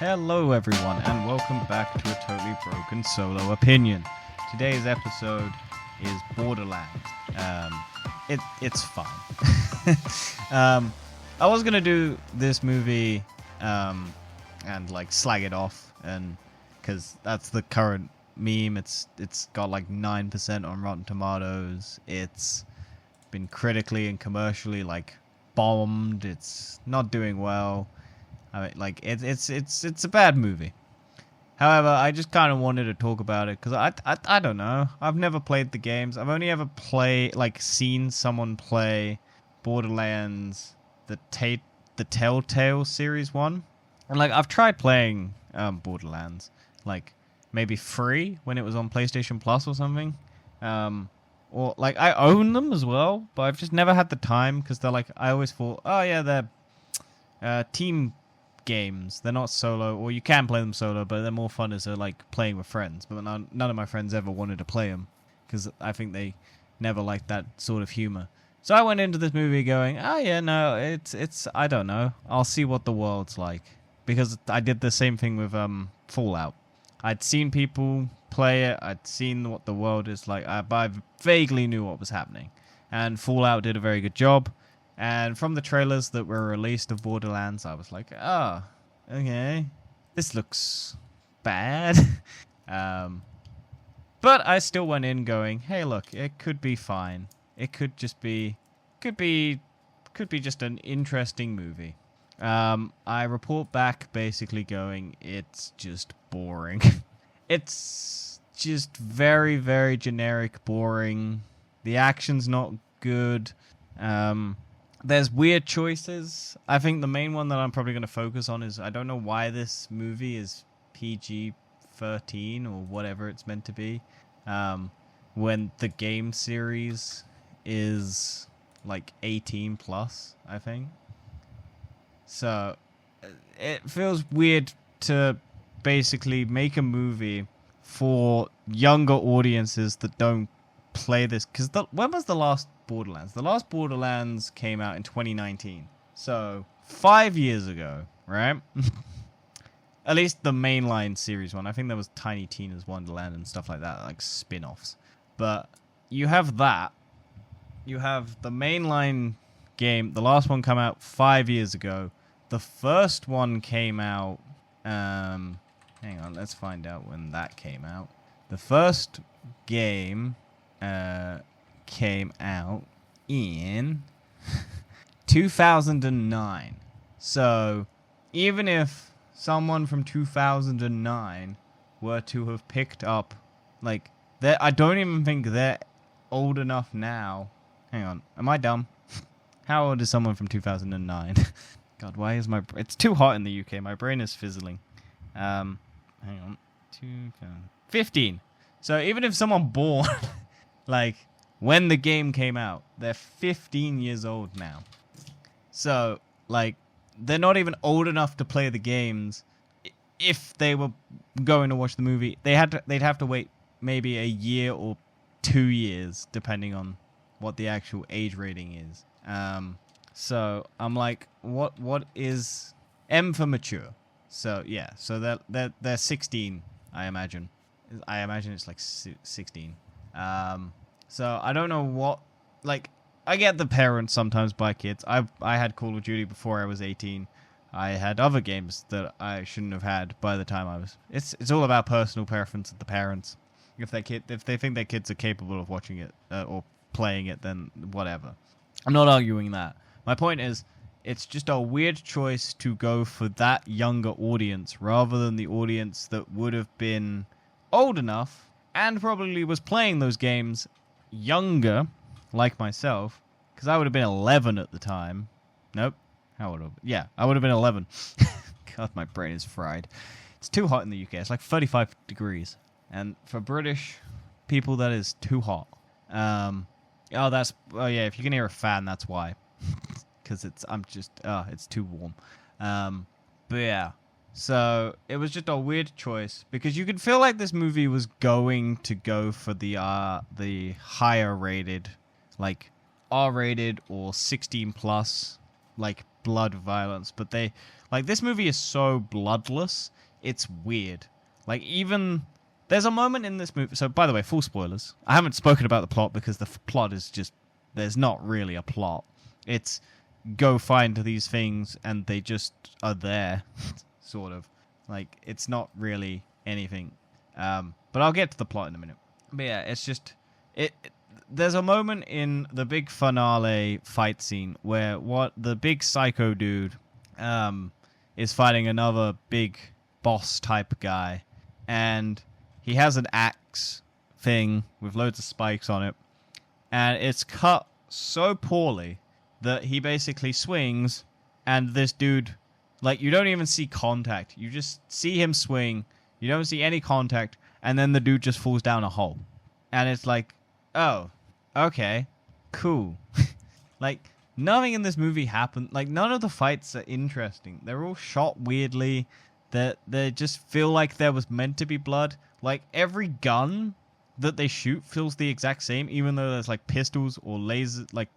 Hello everyone and welcome back to a totally broken solo opinion. Today's episode is Borderlands. It's fine. I was gonna do this movie and like slag it off, and because that's the current meme. It's got like 9% on Rotten Tomatoes. It's been critically and commercially like bombed. It's not doing well. I mean, like it's a bad movie. However, I just kind of wanted to talk about it because I don't know. I've never played the games. I've only ever seen someone play Borderlands, the Telltale Series 1. And like I've tried playing Borderlands, like maybe free when it was on PlayStation Plus or something. Or like I own them as well, but I've just never had the time because they're like, I always thought, oh yeah, they're team games. They're not solo, or you can play them solo, but they're more fun as like playing with friends. But none of my friends ever wanted to play them because I think they never liked that sort of humor. So I went into this movie going, oh yeah, no, it's I don't know. I'll see what the world's like, because I did the same thing with Fallout. I'd seen people play it. I'd seen what the world is like. I vaguely knew what was happening, and Fallout did a very good job. And from the trailers that were released of Borderlands, I was like, oh, okay, this looks bad. But I still went in going, hey, look, it could be fine. It could be just an interesting movie. I report back basically going, it's just boring. It's just very, very generic, boring. The action's not good. There's weird choices. I think the main one that I'm probably going to focus on is, I don't know why this movie is PG-13 or whatever it's meant to be, when the game series is like 18 plus, I think. So it feels weird to basically make a movie for younger audiences that don't play this, because when was the last Borderlands? The last Borderlands came out in 2019, so 5 years ago, right? At least the mainline series one. I think there was Tiny Tina's Wonderland and stuff like that, like spin-offs. But you have that. You have the mainline game. The last one came out 5 years ago. The first one came out... hang on, let's find out when that came out. The first game... came out in 2009. So even if someone from 2009 were to have picked up, like, I don't even think they're old enough now. Hang on, am I dumb? How old is someone from 2009? God, why is it's too hot in the UK. My brain is fizzling. Hang on, 15. So even if someone born like when the game came out, they're 15 years old now. So, like, they're not even old enough to play the games. If they were going to watch the movie, they'd have to wait maybe a year or 2 years, depending on what the actual age rating is. So I'm like, what is M for mature? So yeah, so they're 16, I imagine. I imagine it's like 16. So I don't know what, like, I get the parents sometimes buy kids. I had Call of Duty before I was 18. I had other games that I shouldn't have had by the time I was. It's all about personal preference of the parents. If they think their kids are capable of watching it or playing it, then whatever. I'm not arguing that. My point is, it's just a weird choice to go for that younger audience rather than the audience that would have been old enough and probably was playing those games younger, like myself, because I would have been 11 at the time. Nope. How would I? Yeah, I would have been 11. God, my brain is fried. It's too hot in the UK. It's like 35 degrees, and for British people, that is too hot. Oh yeah. If you can hear a fan, that's why. Because it's too warm. But yeah. So it was just a weird choice because you could feel like this movie was going to go for the higher rated, like R-rated or 16 plus, like blood violence, but they like this movie is so bloodless, it's weird. Like even there's a moment in this movie. So by the way, full spoilers. I haven't spoken about the plot because the plot is just there's not really a plot. It's go find these things and they just are there, sort of. Like it's not really anything. But I'll get to the plot in a minute. But yeah, it's just there's a moment in the big finale fight scene where the big psycho dude is fighting another big boss type guy, and he has an axe thing with loads of spikes on it, and it's cut so poorly that he basically swings, and this dude, like, you don't even see contact. You just see him swing. You don't see any contact, and then the dude just falls down a hole. And it's like, oh, okay, cool. Like, nothing in this movie happened. Like, none of the fights are interesting. They're all shot weirdly. They just feel like there was meant to be blood. Like, every gun that they shoot feels the exact same, even though there's, like, pistols or lasers, like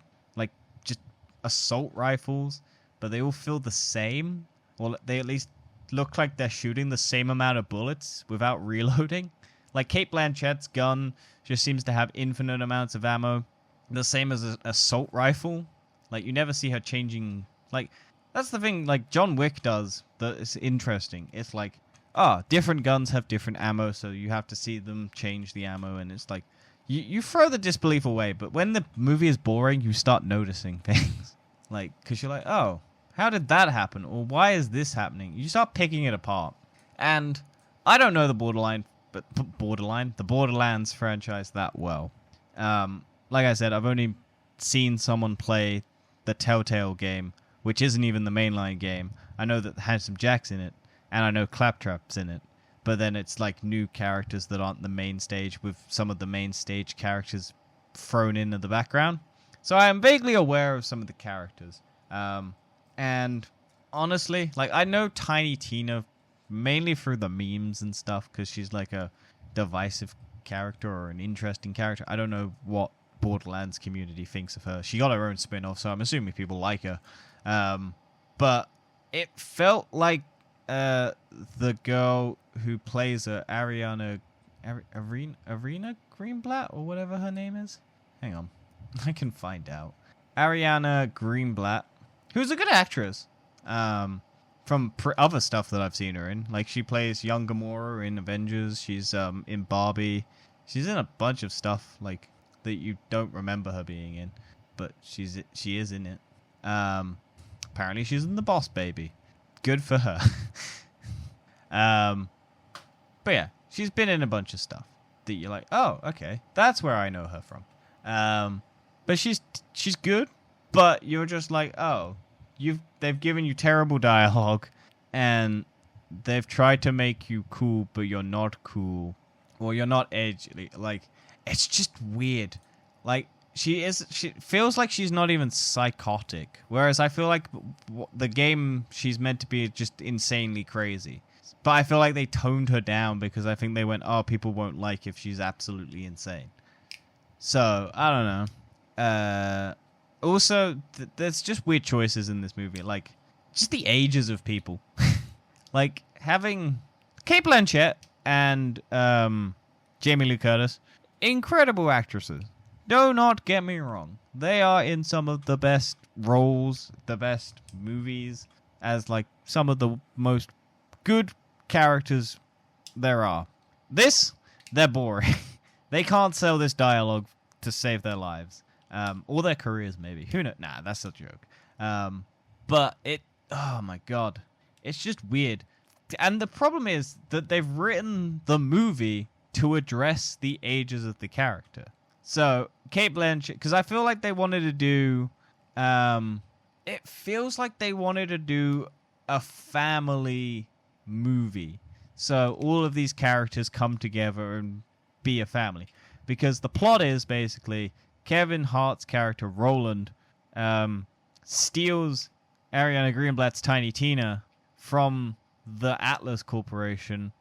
just assault rifles. But they all feel the same. Well, they at least look like they're shooting the same amount of bullets without reloading. Like, Cate Blanchett's gun just seems to have infinite amounts of ammo. The same as an assault rifle. Like, you never see her changing. Like, that's the thing, like, John Wick does that is interesting. It's like, different guns have different ammo, so you have to see them change the ammo, and it's like, you throw the disbelief away, but when the movie is boring, you start noticing things. Like, because you're like, oh, how did that happen? Or why is this happening? You start picking it apart. And I don't know the Borderlands franchise that well. Like I said, I've only seen someone play the Telltale game, which isn't even the mainline game. I know that Handsome Jack's in it, and I know Claptrap's in it. But then it's like new characters that aren't the main stage, with some of the main stage characters thrown in the background. So I am vaguely aware of some of the characters. And honestly, like, I know Tiny Tina mainly through the memes and stuff, because she's like a divisive character or an interesting character. I don't know what Borderlands community thinks of her. She got her own spin-off, so I'm assuming people like her. But it felt like the girl who plays Arena Greenblatt, or whatever her name is. Hang on. I can find out. Ariana Greenblatt, who's a good actress. From other stuff that I've seen her in. Like, she plays young Gamora in Avengers. She's in Barbie. She's in a bunch of stuff, like, that you don't remember her being in. But she is in it. Apparently she's in The Boss Baby. Good for her. But yeah, she's been in a bunch of stuff that you're like, oh, okay, that's where I know her from. But she's good, but you're just like, oh, they've given you terrible dialogue, and they've tried to make you cool, but you're not cool, or you're not edgy. Like, it's just weird. Like, she feels like she's not even psychotic, whereas I feel like the game she's meant to be just insanely crazy. But I feel like they toned her down because I think they went, oh, people won't like if she's absolutely insane. So, I don't know. Also, there's just weird choices in this movie. Like, just the ages of people. Like, having Cate Blanchett and Jamie Lee Curtis, incredible actresses. Do not get me wrong. They are in some of the best roles, the best movies, as, like, some of the most good characters there are. They're boring. They can't sell this dialogue to save their lives. Or their careers, maybe. Who knows? Nah, that's a joke. But oh my god. It's just weird. And the problem is that they've written the movie to address the ages of the character. So, Cate Blanchett, because I feel like they wanted to do, it feels like they wanted to do a family movie. So, all of these characters come together and be a family. Because the plot is basically Kevin Hart's character, Roland, steals Ariana Greenblatt's Tiny Tina from the Atlas Corporation.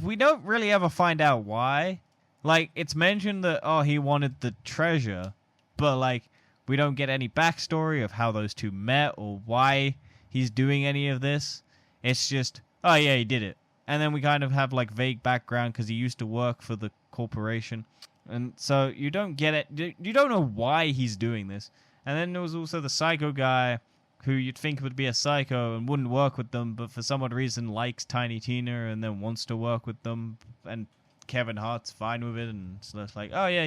We don't really ever find out why. Like, it's mentioned that, oh, he wanted the treasure, but, like, We don't get any backstory of how those two met or why he's doing any of this. It's just, oh yeah, he did it. And then we kind of have like vague background because he used to work for the corporation. And so you don't get it. You don't know why he's doing this. And then there was also the psycho guy who you'd think would be a psycho and wouldn't work with them, but for some odd reason likes Tiny Tina and then wants to work with them. And Kevin Hart's fine with it. And so it's like, oh yeah,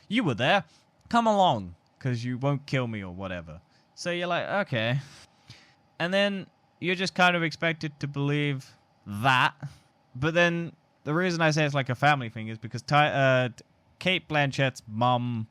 you were there. Come along, because you won't kill me or whatever. So you're like, okay. And then you're just kind of expected to believe that. But then the reason I say it's like a family thing is because Kate Blanchett's mom,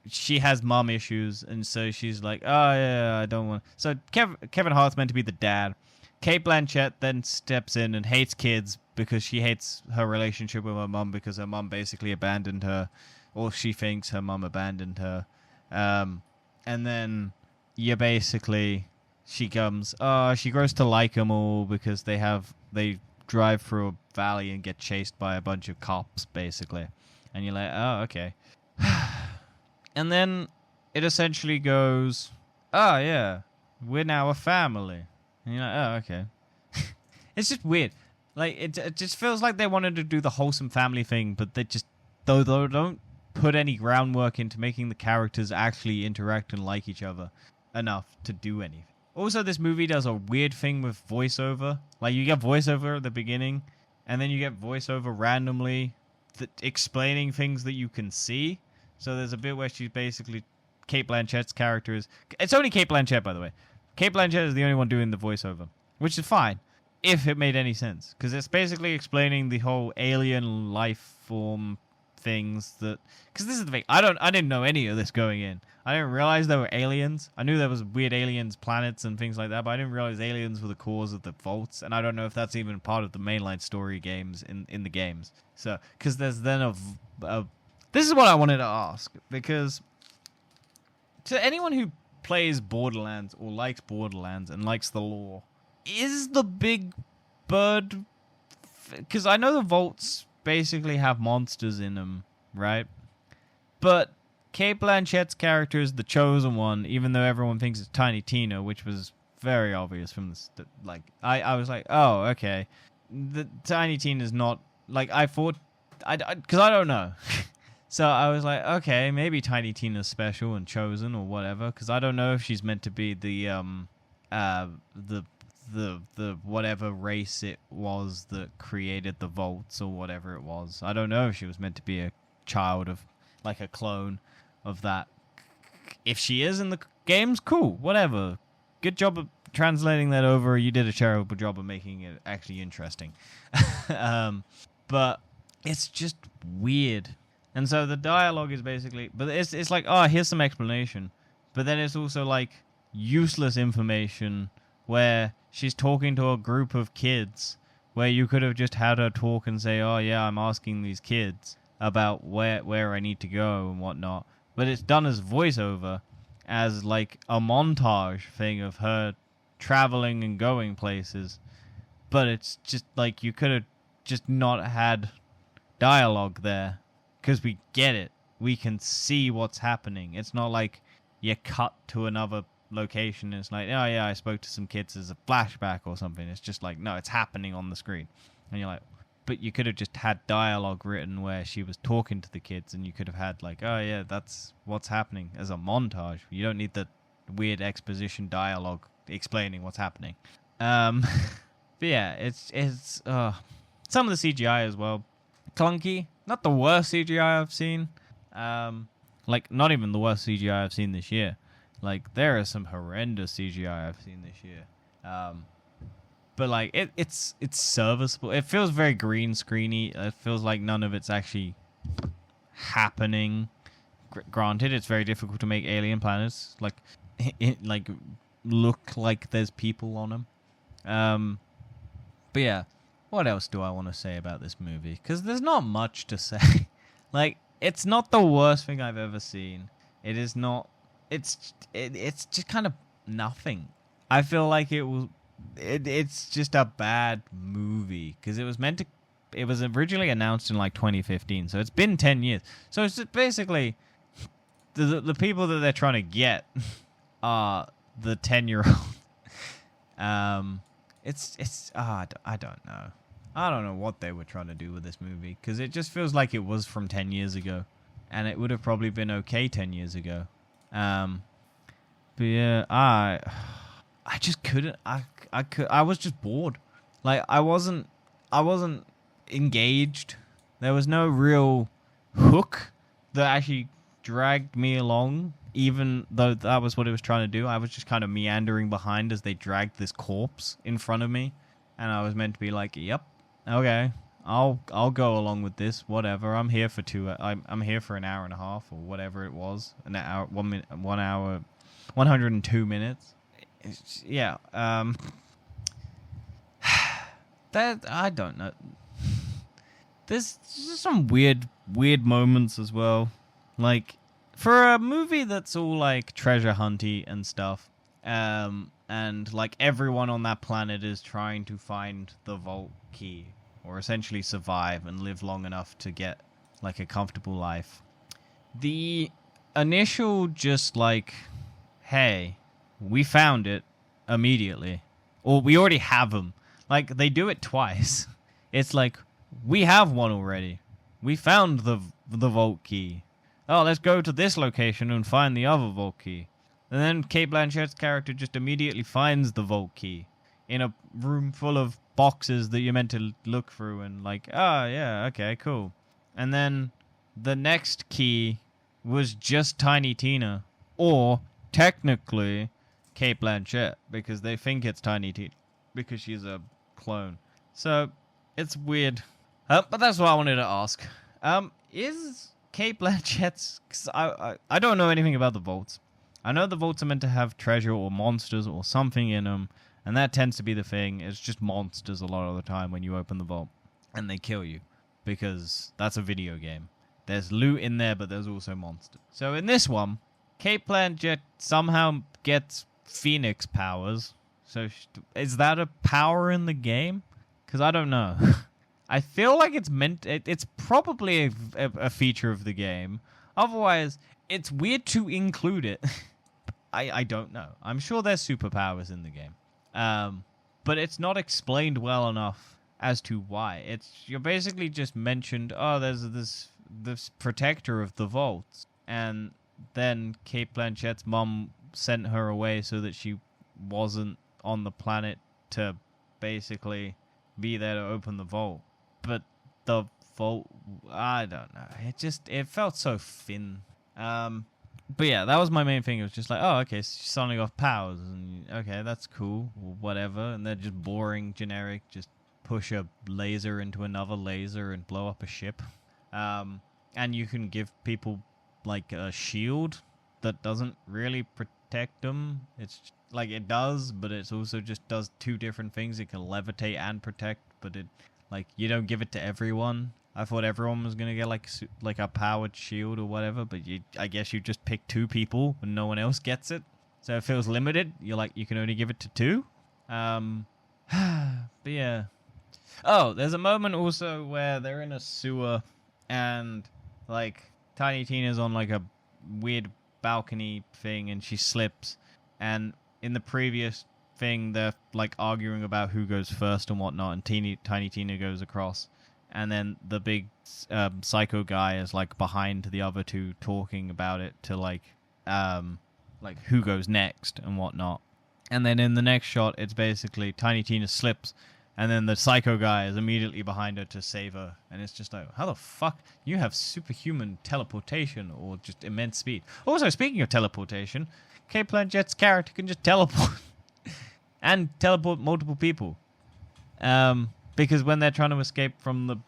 she has mom issues, and so she's like, oh yeah, I don't want. So Kevin Hart's meant to be the dad. Kate Blanchett then steps in and hates kids because she hates her relationship with her mom because her mom basically abandoned her, or she thinks her mom abandoned her. And then you basically, she grows to like them all because they drive through a valley and get chased by a bunch of cops, basically. And you're like, oh, okay. And then it essentially goes, oh, yeah, we're now a family. And you're like, oh, okay. It's just weird. Like, it just feels like they wanted to do the wholesome family thing, but they just, though don't put any groundwork into making the characters actually interact and like each other enough to do anything. Also, this movie does a weird thing with voiceover. Like, you get voiceover at the beginning, and then you get voiceover randomly explaining things that you can see. So there's a bit where she's basically... Kate Blanchett's character is... It's only Kate Blanchett, by the way. Kate Blanchett is the only one doing the voiceover, which is fine, if it made any sense. Because it's basically explaining the whole alien life form things that... Because this is the thing. I didn't know any of this going in. I didn't realize there were aliens. I knew there was weird aliens, planets, and things like that, but I didn't realize aliens were the cause of the vaults, and I don't know if that's even part of the mainline story games in the games. So, because there's then this is what I wanted to ask, because to anyone who plays Borderlands or likes Borderlands and likes the lore, is the big bird... Because I know the vaults basically have monsters in them, right? But Kate Blanchett's character is the chosen one, even though everyone thinks it's Tiny Tina, which was very obvious from the... Like, I was like, oh, okay. The Tiny Tina is not... Like, I thought... Because I don't know. So I was like, okay, maybe Tiny Tina's special and chosen or whatever, because I don't know if she's meant to be the whatever race it was that created the vaults or whatever it was. I don't know if she was meant to be a child of, like, a clone of that. If she is in the games, cool, whatever. Good job of translating that over. You did a terrible job of making it actually interesting. But it's just weird. And so the dialogue is basically... But it's like, oh, here's some explanation. But then it's also like useless information where she's talking to a group of kids where you could have just had her talk and say, oh, yeah, I'm asking these kids about where I need to go and whatnot. But it's done as voiceover, as like a montage thing of her traveling and going places. But it's just like you could have just not had dialogue there. Because we get it. We can see what's happening. It's not like you cut to another location and it's like, oh yeah, I spoke to some kids as a flashback or something. It's just like, no, it's happening on the screen. And you're like, but you could have just had dialogue written where she was talking to the kids and you could have had like, oh yeah, that's what's happening as a montage. You don't need the weird exposition dialogue explaining what's happening. But yeah, it's some of the CGI as well. Clunky. Not the worst CGI I've seen. Like, not even the worst CGI I've seen this year. Like, there is some horrendous CGI I've seen this year. But, like, it's serviceable. It feels very green screeny. It feels like none of it's actually happening. Granted, it's very difficult to make alien planets, like, look like there's people on them. But yeah. What else do I want to say about this movie? Because there's not much to say. Like, it's not the worst thing I've ever seen. It is not... It's just kind of nothing. I feel like it's just a bad movie. Because it was originally announced in, like, 2015. So it's been 10 years. So it's just basically... the people that they're trying to get are the 10-year-old. I don't know. I don't know what they were trying to do with this movie, because it just feels like it was from 10 years ago, and it would have probably been okay 10 years ago. But yeah, I just couldn't. I was just bored. Like I wasn't engaged. There was no real hook that actually dragged me along, even though that was what it was trying to do. I was just kind of meandering behind as they dragged this corpse in front of me, and I was meant to be like, "Yep, okay, I'll go along with this. Whatever. I'm here for I'm here for an hour and a half or whatever it was. An hour, 1 minute, 1 hour, 102 minutes. Yeah. That I don't know. There's just some weird moments as well. Like, for a movie that's all, like, treasure hunty and stuff, and, like, everyone on that planet is trying to find the vault key, or essentially survive and live long enough to get, like, a comfortable life. The initial just, like, hey, we found it immediately. Or we already have them. Like, they do it twice. It's like, we have one already. We found the vault key. Oh, let's go to this location and find the other vault key. And then Cate Blanchett's character just immediately finds the vault key in a room full of boxes that you're meant to look through and like, oh, yeah, okay, cool. And then the next key was just Tiny Tina. Or, technically, Cate Blanchett, because they think it's Tiny Tina because she's a clone. So, it's weird. But that's what I wanted to ask. Is Cate Blanchett's... Cause I don't know anything about the vaults. I know the vaults are meant to have treasure or monsters or something in them, and that tends to be the thing. It's just monsters a lot of the time when you open the vault, and they kill you, because that's a video game. There's loot in there, but there's also monsters. So in this one, Cate Blanchett somehow gets Phoenix powers. So is that a power in the game? Because I don't know. I feel like it's meant... It's probably a feature of the game. Otherwise, it's weird to include it. I don't know. I'm sure there's superpowers in the game. But it's not explained well enough as to why. You're basically just mentioned, oh, there's this protector of the vaults. And then Cate Blanchett's mom sent her away so that she wasn't on the planet to basically be there to open the vault. But the vault, I don't know. It felt so thin. But yeah, that was my main thing. It was just like, oh, okay, so she's suddenly got powers, and okay, that's cool, or whatever. And they're just boring, generic, just push a laser into another laser and blow up a ship. And you can give people like a shield that doesn't really protect them. It's like it does, but it's also just does two different things. It can levitate and protect, but it like you don't give it to everyone. I thought everyone was gonna get like a powered shield or whatever, but I guess you just pick two people and no one else gets it, so it feels limited. You can only give it to two. But yeah. Oh, there's a moment also where they're in a sewer and like Tiny Tina's on like a weird balcony thing and she slips, and in the previous thing they're like arguing about who goes first and whatnot, and Tiny Tina goes across. And then the big psycho guy is like behind the other two talking about it to like who goes next and whatnot. And then in the next shot, it's basically Tiny Tina slips, and then the psycho guy is immediately behind her to save her. And it's just like, how the fuck? You have superhuman teleportation or just immense speed. Also, speaking of teleportation, Cate Blanchett's character can just teleport and teleport multiple people. Because when they're trying to escape from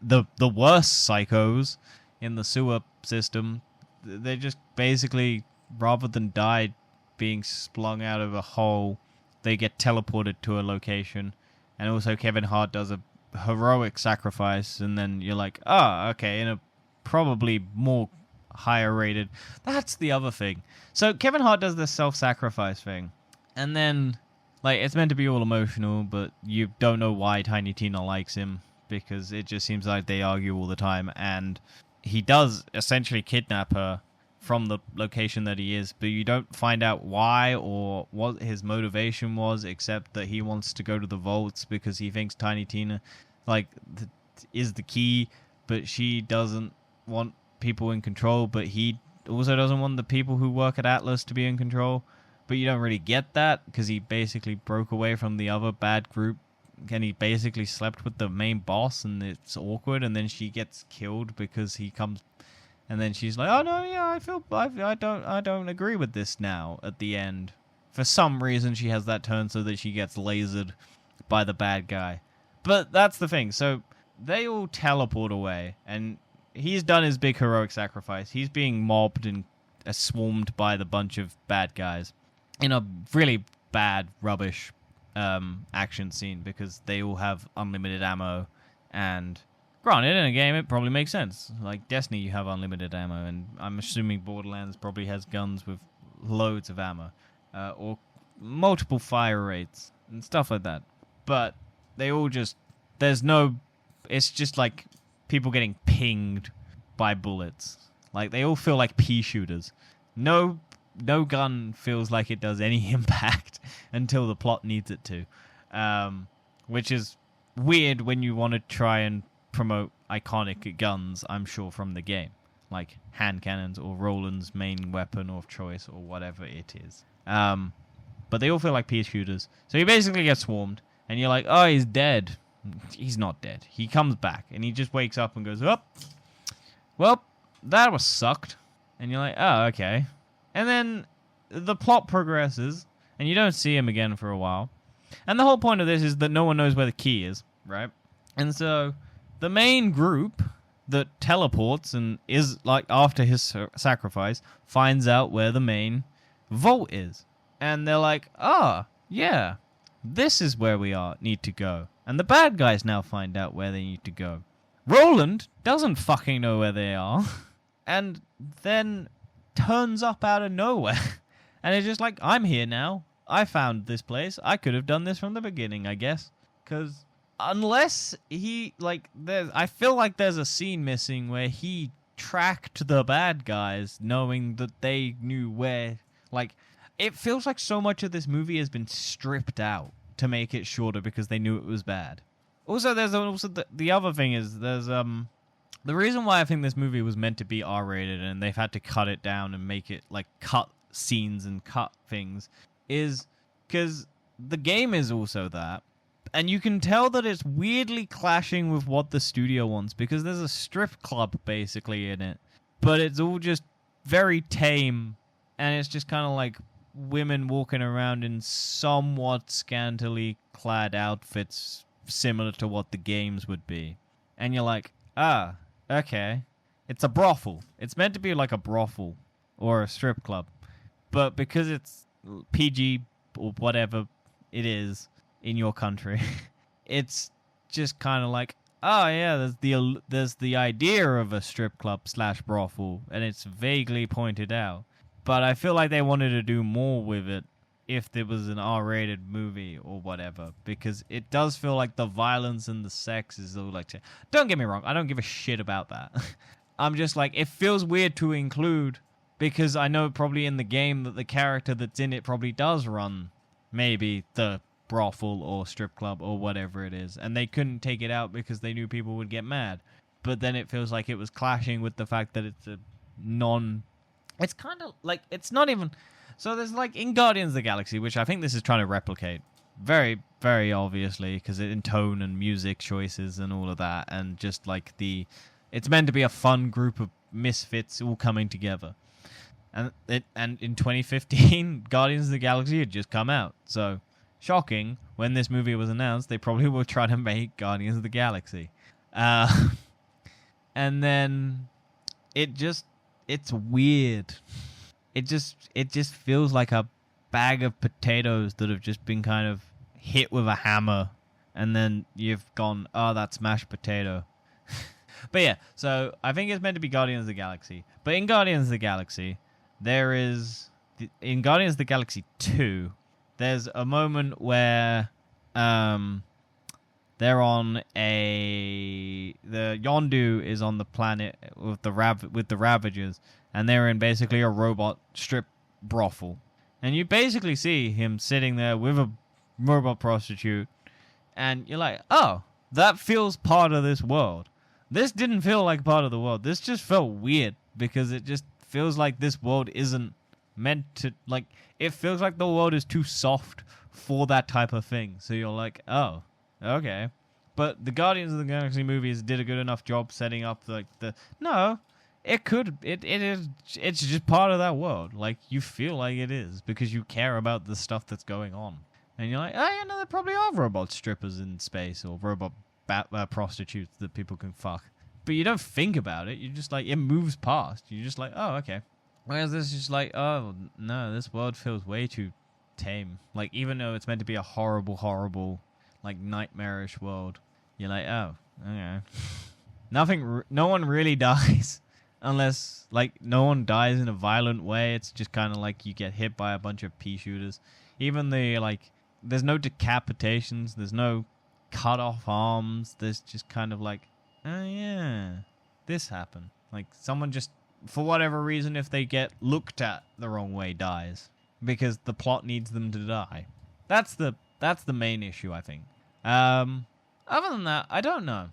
the worst psychos in the sewer system, they just basically, rather than die being splung out of a hole, they get teleported to a location. And also Kevin Hart does a heroic sacrifice, and then you're like, oh, okay, in a probably more higher rated... That's the other thing. So Kevin Hart does this self-sacrifice thing, and then... like, it's meant to be all emotional, but you don't know why Tiny Tina likes him, because it just seems like they argue all the time, and he does essentially kidnap her, from the location that he is, but you don't find out why or what his motivation was, except that he wants to go to the vaults because he thinks Tiny Tina, like, is the key, but she doesn't want people in control, but he also doesn't want the people who work at Atlas to be in control. But you don't really get that because he basically broke away from the other bad group, and he basically slept with the main boss, and it's awkward, and then she gets killed because he comes. And then she's like, "Oh no, yeah, I don't agree with this now." At the end, for some reason, she has that turn so that she gets lasered by the bad guy. But that's the thing. So they all teleport away, and he's done his big heroic sacrifice. He's being mobbed and swarmed by the bunch of bad guys in a really bad, rubbish action scene because they all have unlimited ammo and. Granted, in a game, it probably makes sense. Like Destiny, you have unlimited ammo, and I'm assuming Borderlands probably has guns with loads of ammo, or multiple fire rates, and stuff like that. But they all just... It's just like people getting pinged by bullets. Like, they all feel like pea shooters. No gun feels like it does any impact until the plot needs it to. Which is weird when you want to try and promote iconic guns, I'm sure, from the game, like hand cannons or Roland's main weapon of choice or whatever it is. But they all feel like pea shooters. So he basically gets swarmed, and you're like, oh, he's dead. He's not dead. He comes back, and he just wakes up and goes, oh, well, that was sucked. And you're like, oh, okay. And then the plot progresses, and you don't see him again for a while. And the whole point of this is that no one knows where the key is, right? And so the main group that teleports and is, like, after his sacrifice, finds out where the main vault is. And they're like, yeah, this is where we need to go. And the bad guys now find out where they need to go. Roland doesn't fucking know where they are. And then turns up out of nowhere. And it's just like, I'm here now. I found this place. I could have done this from the beginning, I guess. Because... unless he, like, I feel like there's a scene missing where he tracked the bad guys knowing that they knew where, like, it feels like so much of this movie has been stripped out to make it shorter because they knew it was bad. Also, there's the other thing is there's, the reason why I think this movie was meant to be R-rated and they've had to cut it down and make it, like, cut scenes and cut things is because the game is also that. And you can tell that it's weirdly clashing with what the studio wants because there's a strip club basically in it. But it's all just very tame. And it's just kind of like women walking around in somewhat scantily clad outfits similar to what the games would be. And you're like, okay. It's a brothel. It's meant to be like a brothel or a strip club. But because it's PG or whatever it is... in your country, it's just kind of like, oh yeah, there's the idea of a strip club / brothel, and it's vaguely pointed out. But I feel like they wanted to do more with it if there was an R-rated movie or whatever, because it does feel like the violence and the sex is all like... Don't get me wrong, I don't give a shit about that. I'm just like, it feels weird to include, because I know probably in the game that the character that's in it probably does run maybe the brothel or strip club or whatever it is, and they couldn't take it out because they knew people would get mad. But then it feels like it was clashing with the fact that it's it's kind of like, it's not even... So there's, like, in Guardians of the Galaxy, which I think this is trying to replicate very, very obviously, because in tone and music choices and all of that, and just like it's meant to be a fun group of misfits all coming together. And in 2015, Guardians of the Galaxy had just come out, so shocking, when this movie was announced, they probably were trying to make Guardians of the Galaxy. And then it's weird. It just feels like a bag of potatoes that have just been kind of hit with a hammer, and then you've gone, oh, that's mashed potato. But yeah, so I think it's meant to be Guardians of the Galaxy. But in Guardians of the Galaxy, in Guardians of the Galaxy 2, there's a moment where They're on the Yondu is on the planet with the Ravagers, and they're in basically a robot strip brothel. And you basically see him sitting there with a robot prostitute, and you're like, oh, that feels part of this world. This didn't feel like part of the world. This just felt weird, because it just feels like this world isn't meant to, like, it feels like the world is too soft for that type of thing. So you're like, oh, okay. But the Guardians of the Galaxy movies did a good enough job setting up, like, it's just part of that world. Like, you feel like it is, because you care about the stuff that's going on. And you're like, oh, yeah, no, there probably are robot strippers in space, or robot prostitutes that people can fuck. But you don't think about it. You just, like, it moves past. You're just like, oh, okay. Whereas this is just like, oh, no, this world feels way too tame. Like, even though it's meant to be a horrible, horrible, like, nightmarish world, you're like, oh, okay. No one really dies. Unless, like, no one dies in a violent way. It's just kind of like you get hit by a bunch of pea shooters. Even there's no decapitations. There's no cut off arms. There's just kind of like, oh, yeah, this happened. Like, someone just, for whatever reason, if they get looked at the wrong way, dies. Because the plot needs them to die. That's the main issue, I think. Other than that, I don't know.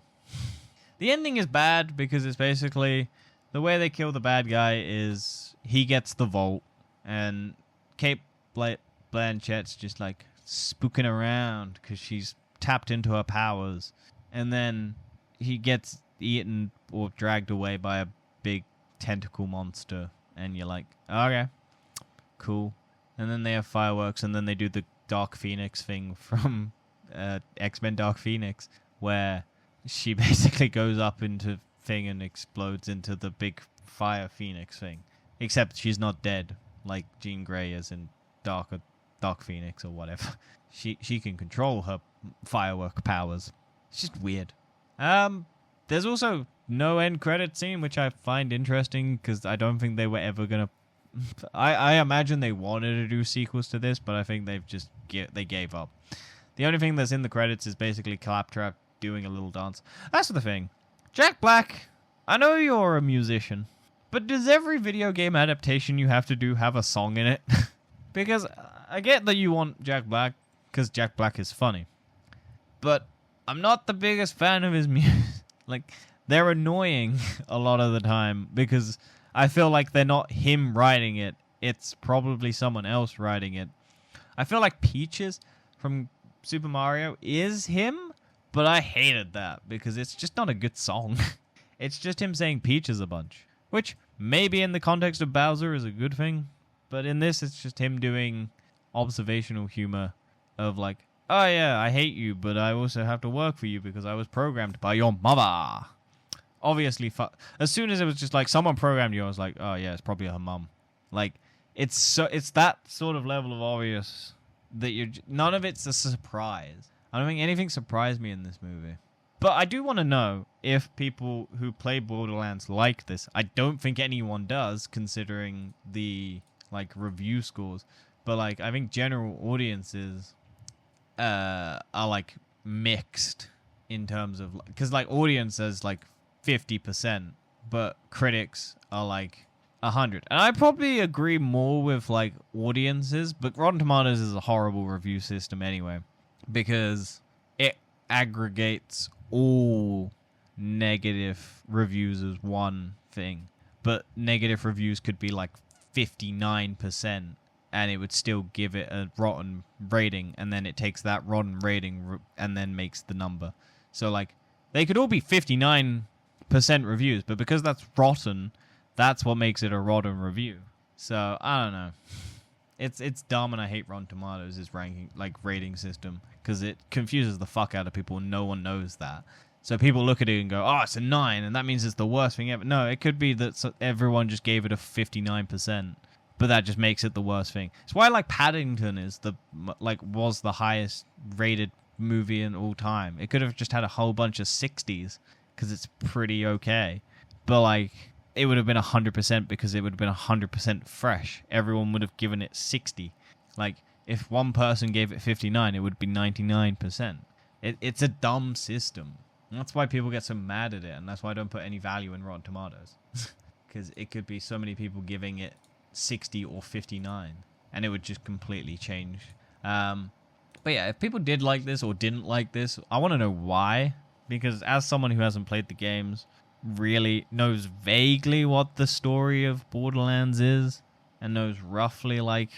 The ending is bad because it's basically, the way they kill the bad guy is he gets the vault, and Kate Blanchett's just like spooking around because she's tapped into her powers, and then he gets eaten or dragged away by a big tentacle monster, and you're like, okay, cool. And then they have fireworks, and then they do the Dark Phoenix thing from X-Men Dark Phoenix, where she basically goes up into thing and explodes into the big fire phoenix thing. Except she's not dead, like Jean Grey is in Dark Phoenix or whatever. She can control her firework powers. It's just weird. There's also no end credit scene, which I find interesting, because I don't think they were ever gonna. I imagine they wanted to do sequels to this, but I think they gave up. The only thing that's in the credits is basically Claptrap doing a little dance. That's the thing. Jack Black, I know you're a musician, but does every video game adaptation you have to do have a song in it? Because I get that you want Jack Black, because Jack Black is funny. But I'm not the biggest fan of his music. Like, they're annoying a lot of the time, because I feel like they're not him writing it. It's probably someone else writing it. I feel like Peaches from Super Mario is him, but I hated that because it's just not a good song. It's just him saying Peaches a bunch, which maybe in the context of Bowser is a good thing, but in this it's just him doing observational humor of like, oh yeah, I hate you, but I also have to work for you because I was programmed by your mother. Obviously, as soon as it was just like someone programmed you, I was like, oh yeah, it's probably her mum. Like, it's that sort of level of obvious that none of it's a surprise. I don't think anything surprised me in this movie. But I do want to know if people who play Borderlands like this. I don't think anyone does, considering the like review scores. But like, I think general audiences are like mixed in terms of, because like audience is like 50%, but critics are like 100. And I probably agree more with like audiences, but Rotten Tomatoes is a horrible review system anyway, because it aggregates all negative reviews as one thing. But negative reviews could be like 59%, and it would still give it a rotten rating, and then it takes that rotten rating and then makes the number. So like, they could all be 59% reviews, but because that's rotten, that's what makes it a rotten review. So I don't know. It's dumb, and I hate Rotten Tomatoes' rating system, because it confuses the fuck out of people, and no one knows that. So people look at it and go, oh, it's a 9, and that means it's the worst thing ever. No, it could be that everyone just gave it a 59%, but that just makes it the worst thing. It's why like Paddington was the highest rated movie in all time. It could have just had a whole bunch of 60s, because it's pretty okay. But like, it would have been 100% because it would have been 100% fresh. Everyone would have given it 60. Like, if one person gave it 59, it would be 99%. It's a dumb system. And that's why people get so mad at it, and that's why I don't put any value in Rotten Tomatoes. Because it could be so many people giving it 60 or 59, and it would just completely change. But yeah, if people did like this or didn't like this, I want to know why. Because as someone who hasn't played the games, really knows vaguely what the story of Borderlands is, and knows roughly, like,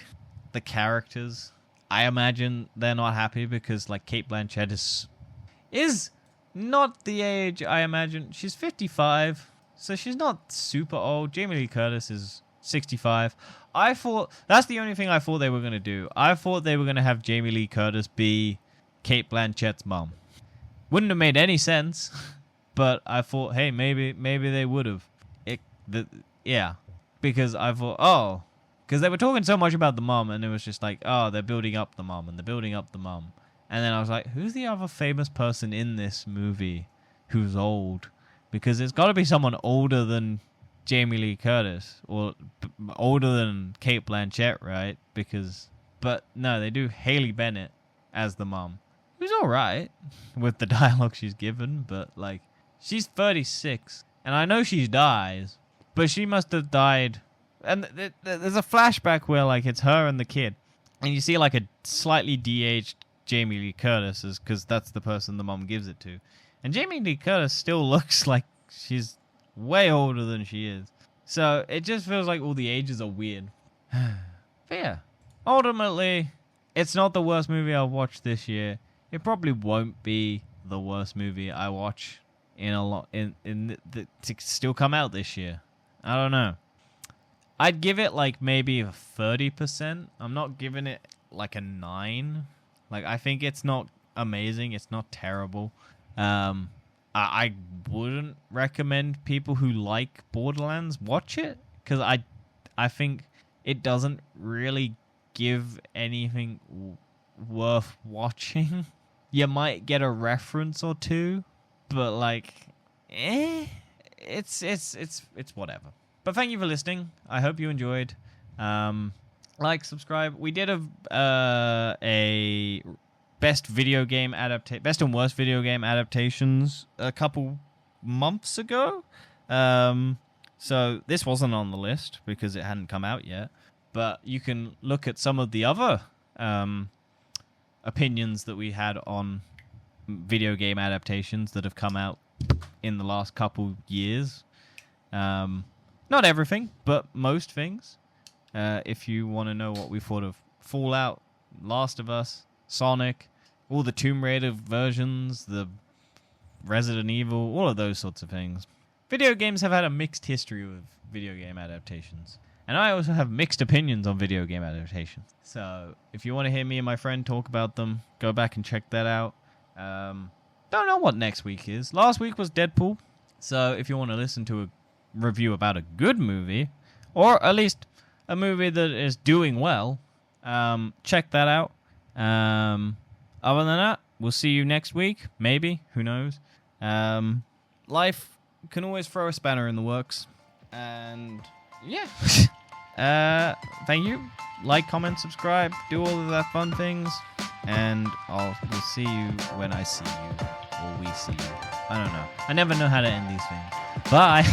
the characters, I imagine they're not happy because, like, Cate Blanchett is not the age I imagine. She's 55, so she's not super old. Jamie Lee Curtis is 65. I thought that's the only thing I thought they were going to do. I thought they were going to have Jamie Lee Curtis be Cate Blanchett's mom. Wouldn't have made any sense, but I thought, hey, maybe they would have. Yeah, because I thought, because they were talking so much about the mom, and it was just like, they're building up the mom, and they're building up the mom. And then I was like, who's the other famous person in this movie who's old? Because it's got to be someone older than Jamie Lee Curtis, or older than Cate Blanchett, right? But no, they do Haley Bennett as the mom, who's all right with the dialogue she's given, but like, she's 36, and I know she dies, but she must have died. And there's a flashback where like it's her and the kid, and you see like a slightly de-aged Jamie Lee Curtis, because that's the person the mom gives it to, and Jamie Lee Curtis still looks like she's way older than she is. So it just feels like all the ages are weird. But yeah, ultimately, it's not the worst movie I'll watch this year. It probably won't be the worst movie I watch to still come out this year. I don't know. I'd give it like maybe a 30%. I'm not giving it like a 9. Like, I think it's not amazing. It's not terrible. I wouldn't recommend people who like Borderlands watch it, because I think it doesn't really give anything worth watching. You might get a reference or two, but like, it's whatever. But thank you for listening. I hope you enjoyed. Like, subscribe. We did a best and worst video game adaptations a couple months ago. So this wasn't on the list because it hadn't come out yet. But you can look at some of the other opinions that we had on video game adaptations that have come out in the last couple years. Not everything, but most things. If you want to know what we thought of Fallout, Last of Us, Sonic, all the Tomb Raider versions, the Resident Evil, all of those sorts of things. Video games have had a mixed history with video game adaptations. And I also have mixed opinions on video game adaptations. So if you want to hear me and my friend talk about them, go back and check that out. Don't know what next week is. Last week was Deadpool. So if you want to listen to a review about a good movie, or at least a movie that is doing well, check that out. Other than that, we'll see you next week. Maybe. Who knows? Life can always throw a spanner in the works. And yeah. Thank you. Like, comment, subscribe, do all of that fun things. And we'll see you when I see you. Or we see you. I don't know. I never know how to end these things. Bye.